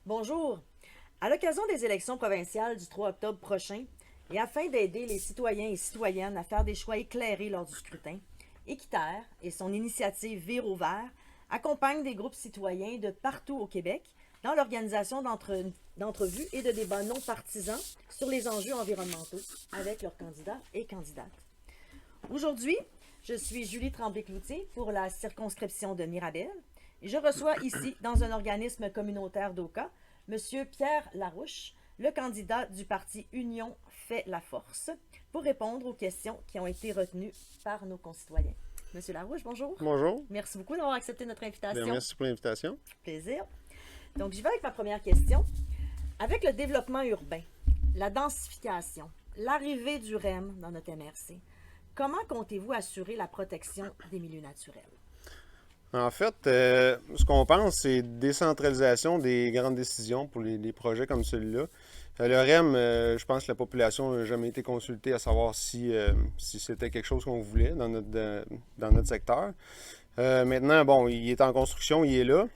Bonjour. À l'occasion des élections provinciales du 3 octobre prochain, et afin d'aider les citoyens et citoyennes à faire des choix éclairés lors du scrutin, Équiterre et son initiative Vire au vert accompagnent des groupes citoyens de partout au Québec dans l'organisation d'entrevues et de débats non partisans sur les enjeux environnementaux avec leurs candidats et candidates. Aujourd'hui, je suis Julie Tremblay-Cloutier pour la circonscription de Mirabel et je reçois ici, dans un organisme communautaire d'Oka, M. Pierre Larouche, le candidat du parti Union fait la force, pour répondre aux questions qui ont été retenues par nos concitoyens. Monsieur Larouche, bonjour. Bonjour. Merci beaucoup d'avoir accepté notre Bien, invitation. merci pour l'invitation. Plaisir. Donc, j'y vais avec ma première question. Avec le développement urbain, la densification, l'arrivée du REM dans notre MRC, comment comptez-vous assurer la protection des milieux naturels? En fait, ce qu'on pense, c'est décentralisation des grandes décisions pour les projets comme celui-là. Le REM, je pense que la population n'a jamais été consultée à savoir si c'était quelque chose qu'on voulait dans notre secteur. Maintenant, bon, il est en construction, il est là.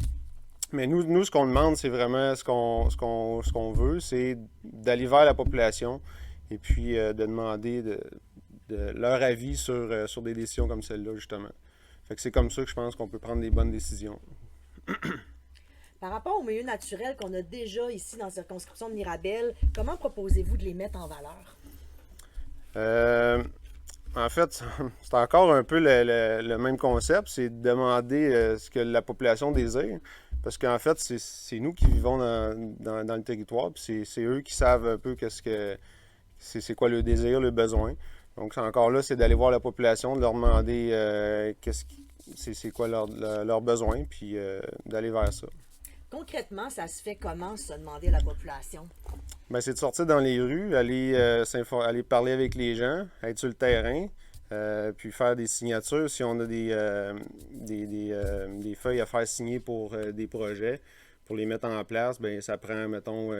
Mais nous ce qu'on demande, c'est vraiment ce qu'on veut, c'est d'aller vers la population et puis de demander de leur avis sur des décisions comme celle-là, justement. Fait que c'est comme ça que je pense qu'on peut prendre des bonnes décisions. Par rapport aux milieux naturels qu'on a déjà ici dans la circonscription de Mirabel, comment proposez-vous de les mettre en valeur? Euh, En fait, c'est encore un peu le même concept, c'est de demander ce que la population désire. Parce qu'en fait, c'est nous qui vivons dans le territoire, puis c'est eux qui savent un peu c'est quoi le désir, le besoin. Donc encore là, c'est d'aller voir la population, de leur demander c'est quoi leur besoin, puis d'aller vers ça. Concrètement, ça se fait comment, se demander à la population? Ben, c'est de sortir dans les rues, aller parler avec les gens, être sur le terrain, puis faire des signatures. Si on a des feuilles à faire signer pour des projets, pour les mettre en place, ben ça prend, mettons,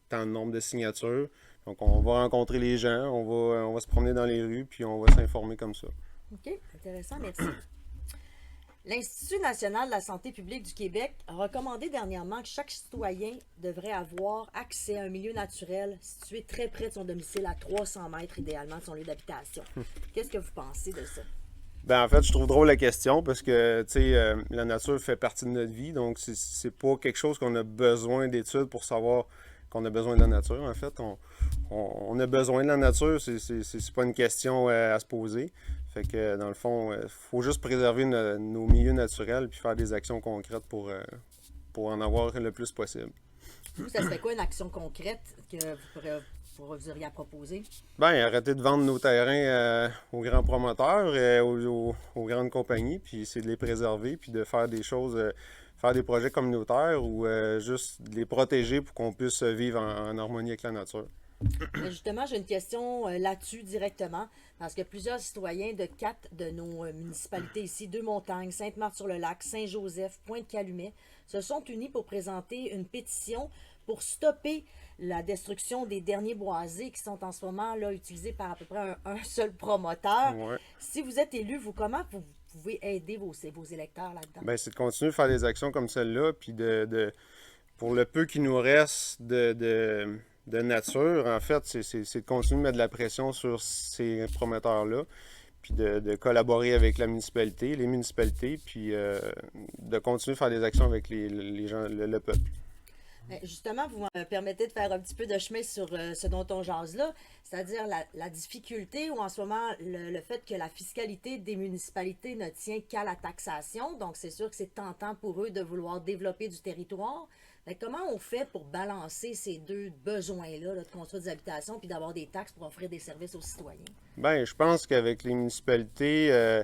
tant de nombre de signatures. Donc, on va rencontrer les gens, on va se promener dans les rues, puis on va s'informer comme ça. OK, intéressant, merci. L'Institut national de la santé publique du Québec a recommandé dernièrement que chaque citoyen devrait avoir accès à un milieu naturel situé très près de son domicile, à 300 mètres idéalement de son lieu d'habitation. Qu'est-ce que vous pensez de ça? Ben, en fait, je trouve drôle la question parce que, tu sais, la nature fait partie de notre vie, donc c'est pas quelque chose qu'on a besoin d'études pour savoir qu'on a besoin de la nature. En fait, on a besoin de la nature, c'est pas une question à se poser. Fait que, dans le fond, faut juste préserver nos milieux naturels puis faire des actions concrètes pour en avoir le plus possible. Vous, ça serait quoi une action concrète que vous auriez à proposer? Ben, arrêter de vendre nos terrains aux grands promoteurs, aux grandes compagnies, puis c'est de les préserver, puis de faire des choses, faire des projets communautaires ou juste de les protéger pour qu'on puisse vivre en harmonie avec la nature. Justement, j'ai une question là-dessus directement, parce que plusieurs citoyens de quatre de nos municipalités ici, Deux-Montagnes, Sainte-Marthe-sur-le-Lac, Saint-Joseph, Pointe-Calumet, se sont unis pour présenter une pétition pour stopper la destruction des derniers boisés qui sont en ce moment là utilisés par à peu près un seul promoteur. Ouais. Si vous êtes élu, comment vous pouvez aider vos électeurs là-dedans? Ben, c'est de continuer de faire des actions comme celle-là, puis pour le peu qui nous reste de nature, en fait, c'est de continuer de mettre de la pression sur ces promoteurs-là, puis de collaborer avec la municipalité, les municipalités, puis de continuer de faire des actions avec les gens, le peuple. Justement, vous me permettez de faire un petit peu de chemin sur ce dont on jase là, c'est-à-dire la difficulté ou en ce moment le fait que la fiscalité des municipalités ne tient qu'à la taxation. Donc, c'est sûr que c'est tentant pour eux de vouloir développer du territoire. Mais comment on fait pour balancer ces deux besoins-là, là, de construire des habitations puis d'avoir des taxes pour offrir des services aux citoyens? Ben, je pense qu'avec les municipalités,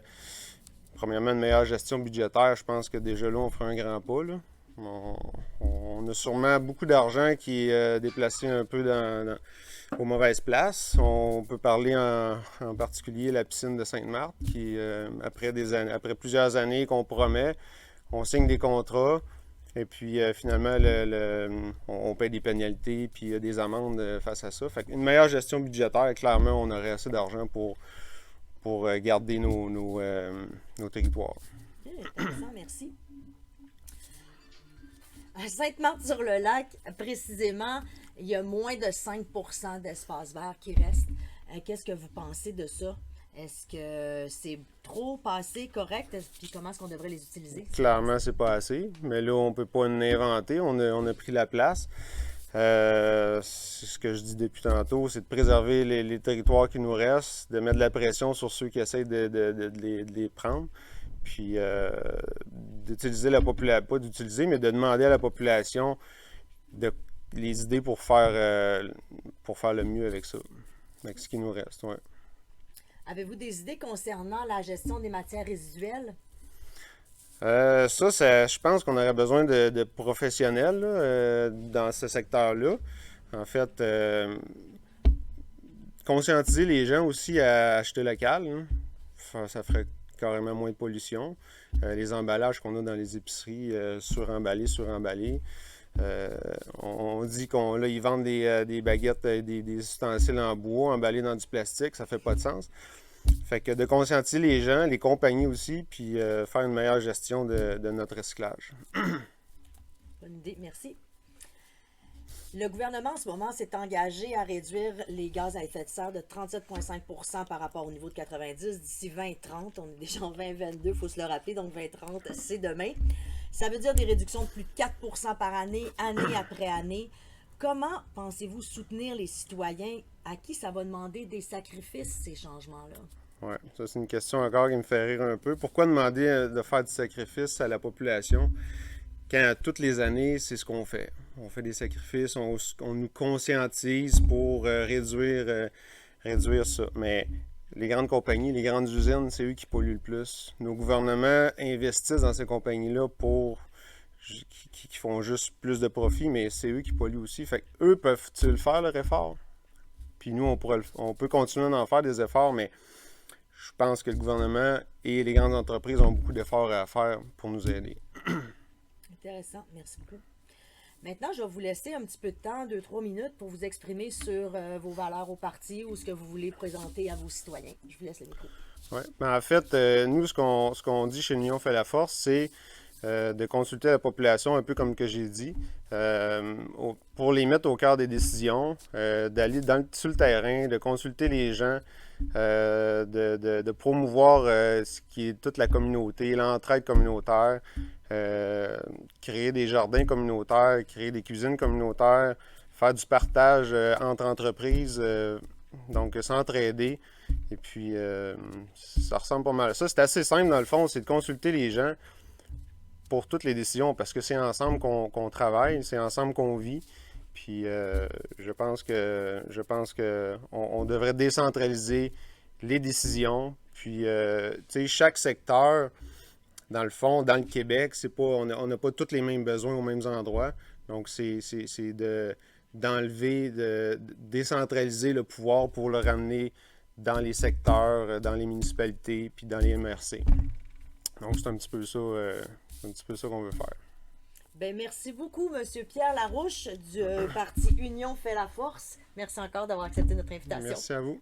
premièrement, une meilleure gestion budgétaire, je pense que déjà là, on ferait un grand pas, là. On, on a sûrement beaucoup d'argent qui est déplacé un peu aux mauvaises places. On peut parler en particulier de la piscine de Sainte-Marthe, qui, après plusieurs années qu'on promet, on signe des contrats, et puis finalement, on paie des pénalités, puis des amendes face à ça. Fait qu'une meilleure gestion budgétaire, clairement, on aurait assez d'argent pour garder nos territoires. Ok, intéressant, merci. À Sainte-Marthe-sur-le-Lac, précisément, il y a moins de 5% d'espace vert qui reste. Qu'est-ce que vous pensez de ça? Est-ce que c'est trop passé, correct? Puis comment est-ce qu'on devrait les utiliser? Clairement, c'est pas assez. Mais là, on peut pas en inventer. On a pris la place. C'est ce que je dis depuis tantôt, c'est de préserver les territoires qui nous restent, de mettre de la pression sur ceux qui essayent de les prendre, puis d'utiliser la population, pas d'utiliser, mais de demander à la population les idées pour faire le mieux avec ça, avec ce qui nous reste. Ouais. Avez-vous des idées concernant la gestion des matières résiduelles? Je pense qu'on aurait besoin de professionnels là, dans ce secteur-là. En fait, conscientiser les gens aussi à acheter local, hein. Ça ferait carrément moins de pollution. Les emballages qu'on a dans les épiceries, suremballés. On dit ils vendent des baguettes, des ustensiles en bois emballés dans du plastique, ça fait pas de sens. Fait que de conscientiser les gens, les compagnies aussi, puis faire une meilleure gestion de notre recyclage. Bonne idée, merci. Le gouvernement, en ce moment, s'est engagé à réduire les gaz à effet de serre de 37,5% par rapport au niveau de 90 d'ici 2030. On est déjà en 2022, il faut se le rappeler, donc 2030, c'est demain. Ça veut dire des réductions de plus de 4% par année, année après année. Comment pensez-vous soutenir les citoyens à qui ça va demander des sacrifices, ces changements-là? Oui, ça c'est une question encore qui me fait rire un peu. Pourquoi demander de faire du sacrifice à la population quand toutes les années, c'est ce qu'on fait? On fait des sacrifices, on nous conscientise pour réduire ça. Mais les grandes compagnies, les grandes usines, c'est eux qui polluent le plus. Nos gouvernements investissent dans ces compagnies-là qui font juste plus de profit, mais c'est eux qui polluent aussi. Fait qu'eux peuvent-ils faire leur effort? Puis nous, on peut continuer d'en faire des efforts, mais je pense que le gouvernement et les grandes entreprises ont beaucoup d'efforts à faire pour nous aider. Intéressant, merci beaucoup. Maintenant, je vais vous laisser un petit peu de temps, 2-3 minutes, pour vous exprimer sur vos valeurs au parti ou ce que vous voulez présenter à vos citoyens. Je vous laisse le micro. Oui, en fait, nous, ce qu'on dit chez l'Union fait la force, c'est de consulter la population, un peu comme que j'ai dit, pour les mettre au cœur des décisions, d'aller sur le terrain, de consulter les gens, de promouvoir ce qui est toute la communauté, l'entraide communautaire, créer des jardins communautaires, créer des cuisines communautaires, faire du partage entre entreprises, donc s'entraider. Et puis, ça ressemble pas mal à ça. C'est assez simple dans le fond, c'est de consulter les gens pour toutes les décisions, parce que c'est ensemble qu'on travaille, c'est ensemble qu'on vit. Puis je pense que on devrait décentraliser les décisions. Puis tu sais, chaque secteur, dans le fond, dans le Québec, c'est pas, on n'a pas tous les mêmes besoins aux mêmes endroits. Donc c'est d'enlever, de décentraliser le pouvoir pour le ramener dans les secteurs, dans les municipalités, puis dans les MRC. Donc c'est un petit peu ça qu'on veut faire. Ben, merci beaucoup, M. Pierre Larouche du parti Union fait la force. Merci encore d'avoir accepté notre invitation. Merci à vous.